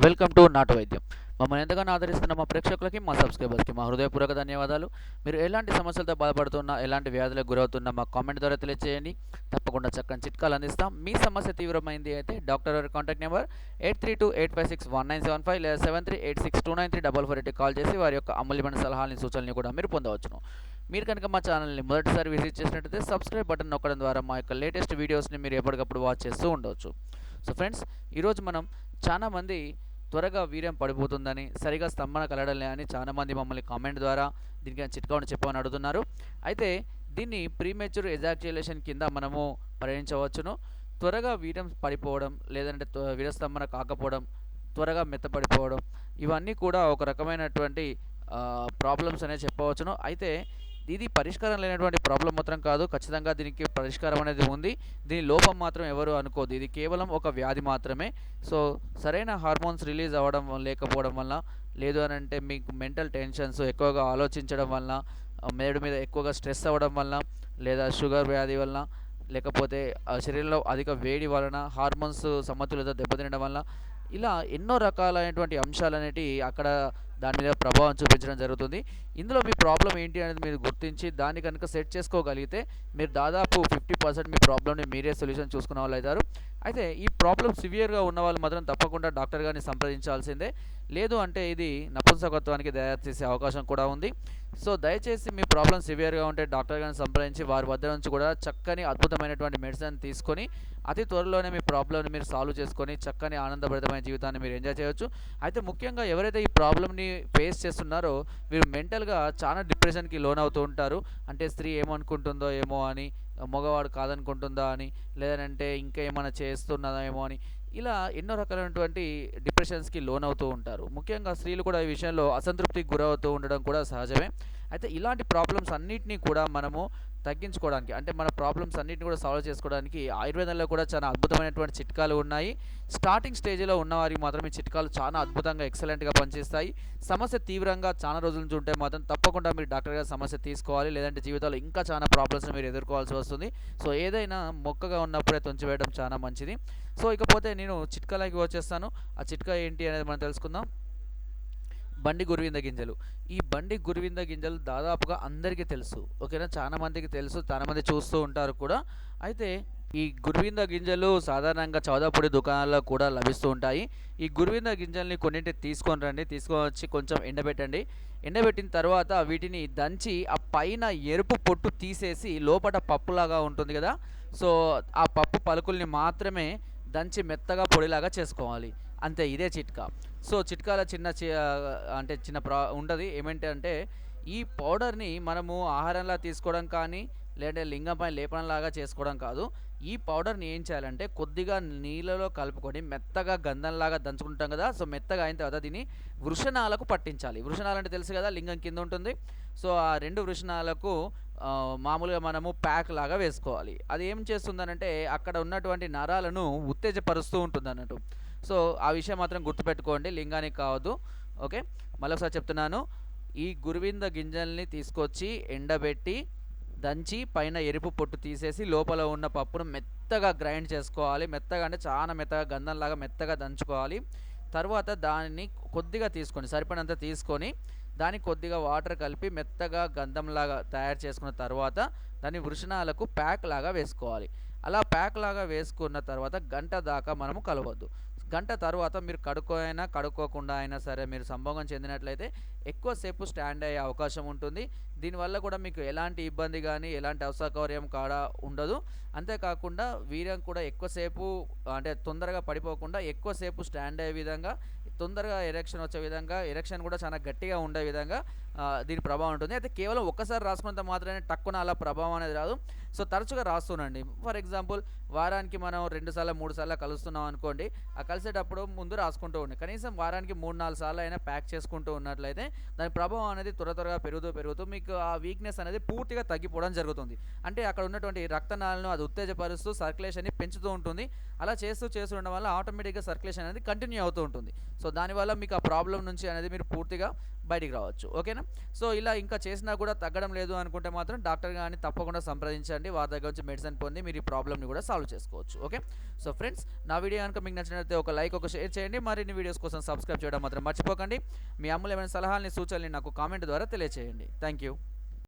Welcome to నాటు వైద్యం. మమ్మల్ని ఎంతగానో ఆదరిస్తున్న మా ప్రేక్షకులకి, మా సబ్స్క్రైబర్స్కి మా హృదయపూర్వక ధన్యవాదాలు. మీరు ఎలాంటి సమస్యలతో బాధపడుతున్నా, ఎలాంటి వ్యాధులకు గురవుతున్నా మా కామెంట్ ద్వారా తెలియజేయండి. తప్పకుండా చక్కని చిట్కాలు అందిస్తాం. మీ సమస్య తీవ్రమైంది అయితే డాక్టర్ గారి కాంటాక్ట్ నెంబర్ 8328561975 లేదా 7386293448 కాల్ చేసి వారి యొక్క అమూల్యమైన సలహాలని, సూచనలు కూడా మీరు పొందవచ్చును. మీరు కనుక మా ఛానల్ని మొదటిసారి విజిట్ చేసినట్లయితే సబ్స్క్రైబ్ బటన్ నొక్కడం ద్వారా మా యొక్క లేటెస్ట్ వీడియోస్ని మీరు ఎప్పటికప్పుడు వాచ్ చేస్తూ ఉండవచ్చు. సో ఫ్రెండ్స్, ఈరోజు మనం చాలామంది త్వరగా వీర్యం పడిపోతుందని, సరిగా స్తంభన కలగడం అని చాలామంది మమ్మల్ని కామెంట్ ద్వారా దీనికి చిట్కాను చెప్పమని అడుగుతున్నారు. అయితే దీన్ని ప్రీమెచ్యూర్ ఎజాక్యులేషన్ కింద మనము పరిగణించవచ్చును. త్వరగా వీర్యం పడిపోవడం, లేదంటే వీరస్తంభన కాకపోవడం, త్వరగా మెత్తపడిపోవడం, ఇవన్నీ కూడా ఒక రకమైనటువంటి ప్రాబ్లమ్స్ అనేది చెప్పవచ్చును. అయితే ఇది పరిష్కారం లేనటువంటి ప్రాబ్లం మాత్రం కాదు. ఖచ్చితంగా దీనికి పరిష్కారం అనేది ఉంది. దీని లోపం మాత్రం ఎవరు అనుకోదు. ఇది కేవలం ఒక వ్యాధి మాత్రమే. సో సరైన హార్మోన్స్ రిలీజ్ అవ్వడం లేకపోవడం వల్ల, లేదు అని అంటే మీకు మెంటల్ టెన్షన్స్ ఎక్కువగా ఆలోచించడం వల్ల, మెదడు మీద ఎక్కువగా స్ట్రెస్ అవ్వడం వల్ల, లేదా షుగర్ వ్యాధి వలన, లేకపోతే శరీరంలో అధిక వేడి వలన, హార్మోన్స్ సమతుల్యత దెబ్బతినడం వల్ల, ఇలా ఎన్నో రకాలైనటువంటి అంశాలు అనేటివి అక్కడ దాని మీద ప్రభావం చూపించడం జరుగుతుంది. ఇందులో మీ ప్రాబ్లం ఏంటి అనేది మీరు గుర్తించి దాన్ని కనుక సెట్ చేసుకోగలిగితే మీరు దాదాపు 50% మీ ప్రాబ్లమ్ని మీరే సొల్యూషన్ చూసుకునే వాళ్ళు అవుతారు. అయితే ఈ ప్రాబ్లం సివియర్గా ఉన్న వాళ్ళు మాత్రం తప్పకుండా డాక్టర్ గారిని సంప్రదించాల్సిందే. లేదు అంటే ఇది నపుంసకత్వానికి దయచేసే అవకాశం కూడా ఉంది. సో దయచేసి మీ ప్రాబ్లం సివియర్గా ఉంటే డాక్టర్ గారిని సంప్రదించి వారి వద్ద నుంచి కూడా చక్కని అద్భుతమైనటువంటి మెడిసిన్ తీసుకొని అతి త్వరలోనే మీ ప్రాబ్లమ్ని మీరు సాల్వ్ చేసుకొని చక్కని ఆనందభరితమైన జీవితాన్ని మీరు ఎంజాయ్ చేయవచ్చు. అయితే ముఖ్యంగా ఎవరైతే ఈ ప్రాబ్లమ్ని ఫేస్ చేస్తున్నారో వీరు మెంటల్గా చాలా డిప్రెషన్కి లోన్ అవుతూ ఉంటారు. అంటే స్త్రీ ఏమనుకుంటుందో ఏమో అని, మగవాడు కాదనుకుంటుందా అని, లేదంటే ఇంకా ఏమైనా చేస్తున్నదా ఏమో అని, ఇలా ఎన్నో రకాలైనటువంటి డిప్రెషన్స్కి లోన్ అవుతూ ఉంటారు. ముఖ్యంగా స్త్రీలు కూడా ఈ విషయంలో అసంతృప్తికి గురవుతూ ఉండడం కూడా సహజమే. అయితే ఇలాంటి ప్రాబ్లమ్స్ అన్నిటినీ కూడా మనము తగ్గించుకోవడానికి, అంటే మన ప్రాబ్లమ్స్ అన్నిటిని కూడా సాల్వ్ చేసుకోవడానికి ఆయుర్వేదంలో కూడా చాలా అద్భుతమైనటువంటి చిట్కాలు ఉన్నాయి. స్టార్టింగ్ స్టేజ్లో ఉన్నవారికి మాత్రం ఈ చిట్కాలు చాలా అద్భుతంగా ఎక్సలెంట్గా పనిచేస్తాయి. సమస్య తీవ్రంగా చాలా రోజుల నుంచి ఉంటే మాత్రం తప్పకుండా మీరు డాక్టర్ గారి సమస్య తీసుకోవాలి. లేదంటే జీవితంలో ఇంకా చాలా ప్రాబ్లమ్స్ని మీరు ఎదుర్కోవాల్సి వస్తుంది. సో ఏదైనా మొక్కగా ఉన్నప్పుడే తుంచివేయడం చాలా మంచిది. సో ఇకపోతే నేను చిట్కాలకి వచ్చేస్తాను. ఆ చిట్కా ఏంటి అనేది మనం తెలుసుకుందాం. బండి గురువింద గింజలు. ఈ బండి గురువింద గింజలు దాదాపుగా అందరికీ తెలుసు, ఓకేనా. చాలా మందికి తెలుసు, చాలా మంది చూస్తూ ఉంటారు కూడా. అయితే ఈ గురువింద గింజలు సాధారణంగా చౌదాపొడి దుకాణాల్లో కూడా లభిస్తూ ఉంటాయి. ఈ గురువింద గింజల్ని కొన్నింటి తీసుకొని రండి, తీసుకొని వచ్చి కొంచెం ఎండబెట్టండి. ఎండబెట్టిన తర్వాత వీటిని దంచి ఆ పైన ఎరుపు పొట్టు తీసేసి లోపల పప్పులాగా ఉంటుంది కదా, సో ఆ పప్పు పలుకుల్ని మాత్రమే దంచి మెత్తగా పొడిలాగా చేసుకోవాలి. అంతే, ఇదే చిట్కా. సో చిట్కాల అంటే చిన్న ఉంటుంది ఏమంటే ఈ పౌడర్ని మనము ఆహారంలా తీసుకోవడం కానీ, లేదంటే లింగంపై లేపనంలాగా చేసుకోవడం కాదు. ఈ పౌడర్ని ఏం చేయాలంటే కొద్దిగా నీళ్ళలో కలుపుకొని మెత్తగా గంధంలాగా దంచుకుంటాం కదా, సో మెత్తగా అయిన తర్వాత దీన్ని వృషణాలకు పట్టించాలి. వృషణాలు అంటే తెలుసు కదా, లింగం కింద ఉంటుంది. సో ఆ 2 వృషణాలకు మామూలుగా మనము ప్యాక్ లాగా వేసుకోవాలి. అది ఏం చేస్తుందనంటే అక్కడ ఉన్నటువంటి నరాలను ఉత్తేజపరుస్తూ ఉంటుంది అన్నట్టు. సో ఆ విషయం మాత్రం గుర్తుపెట్టుకోండి, లింగానికి కావద్దు. ఓకే, మళ్ళొకసారి చెప్తున్నాను. ఈ గురువింద గింజల్ని తీసుకొచ్చి ఎండబెట్టి దంచి పైన ఎరుపు పొట్టు తీసేసి లోపల ఉన్న పప్పును మెత్తగా గ్రైండ్ చేసుకోవాలి. మెత్తగా అంటే చాలా మెత్తగా, గంధంలాగా మెత్తగా దంచుకోవాలి. తర్వాత దానిని కొద్దిగా తీసుకొని, సరిపడినంత తీసుకొని దానికి కొద్దిగా వాటర్ కలిపి మెత్తగా గంధంలాగా తయారు చేసుకున్న తర్వాత దాన్ని వృషణాలకు ప్యాక్ లాగా వేసుకోవాలి. అలా ప్యాక్ లాగా వేసుకున్న తర్వాత గంట దాకా మనము కలవద్దు. గంట తర్వాత మీరు కడుక్కోైనా కడుక్కోకుండా అయినా సరే మీరు సంభోగం చెందినట్లయితే ఎక్కువసేపు స్టాండ్ అయ్యే అవకాశం ఉంటుంది. దీనివల్ల కూడా మీకు ఎలాంటి ఇబ్బంది కానీ, ఎలాంటి అసౌకర్యం కూడా ఉండదు. అంతేకాకుండా వీర్యం కూడా ఎక్కువసేపు, అంటే తొందరగా పడిపోకుండా ఎక్కువసేపు స్టాండ్ అయ్యే విధంగా, తొందరగా ఎరెక్షన్ వచ్చే విధంగా, ఎరెక్షన్ కూడా చాలా గట్టిగా ఉండే విధంగా దీని ప్రభావం ఉంటుంది. అయితే కేవలం ఒక్కసారి రాసుకున్నంత మాత్రమే టక్కున అలా ప్రభావం అనేది రాదు. సో తరచుగా రాస్తుండండి. ఫర్ ఎగ్జాంపుల్ వారానికి మనం 2 సార్లు 3 సార్లు కలుస్తున్నాం అనుకోండి, ఆ కలిసేటప్పుడు ముందు రాసుకుంటూ ఉండి కనీసం వారానికి 3-4 సార్లు అయినా ప్యాక్ చేసుకుంటూ ఉన్నట్లయితే దాని ప్రభావం అనేది త్వరగా పెరుగుతూ మీకు ఆ వీక్నెస్ అనేది పూర్తిగా తగ్గిపోవడం జరుగుతుంది. అంటే అక్కడ ఉన్నటువంటి రక్తనాళాలను అది ఉత్తేజపరుస్తూ సర్క్యులేషన్ని పెంచుతూ ఉంటుంది. అలా చేస్తూ ఉండడం వల్ల ఆటోమేటిక్గా సర్క్యులేషన్ అనేది కంటిన్యూ అవుతూ ఉంటుంది. సో దానివల్ల మీకు ఆ ప్రాబ్లం నుంచి అనేది మీరు పూర్తిగా బయటికి రావచ్చు. ఓకేనా? సో ఇలా ఇంకా చేసినా కూడా తగ్గడం లేదు అనుకుంటే మాత్రం డాక్టర్ గారిని తప్పకుండా సంప్రదించండి. వారి దగ్గర నుంచి మెడిసిన్ పొంది మీరు ఈ ప్రాబ్లమ్‌ని కూడా సాల్వ్ చేసుకోవచ్చు. ఓకే. సో ఫ్రెండ్స్, నా వీడియో గనుక మీకు నచ్చినట్లయితే ఒక లైక్, ఒక షేర్ చేయండి. మరిన్ని వీడియోస్ కోసం సబ్స్క్రైబ్ చేయడం మాత్రం మర్చిపోకండి. మీ అమూల్యమైన సలహాలని, సూచనలని నాకు కామెంట్ ద్వారా తెలియజేయండి. Thank you.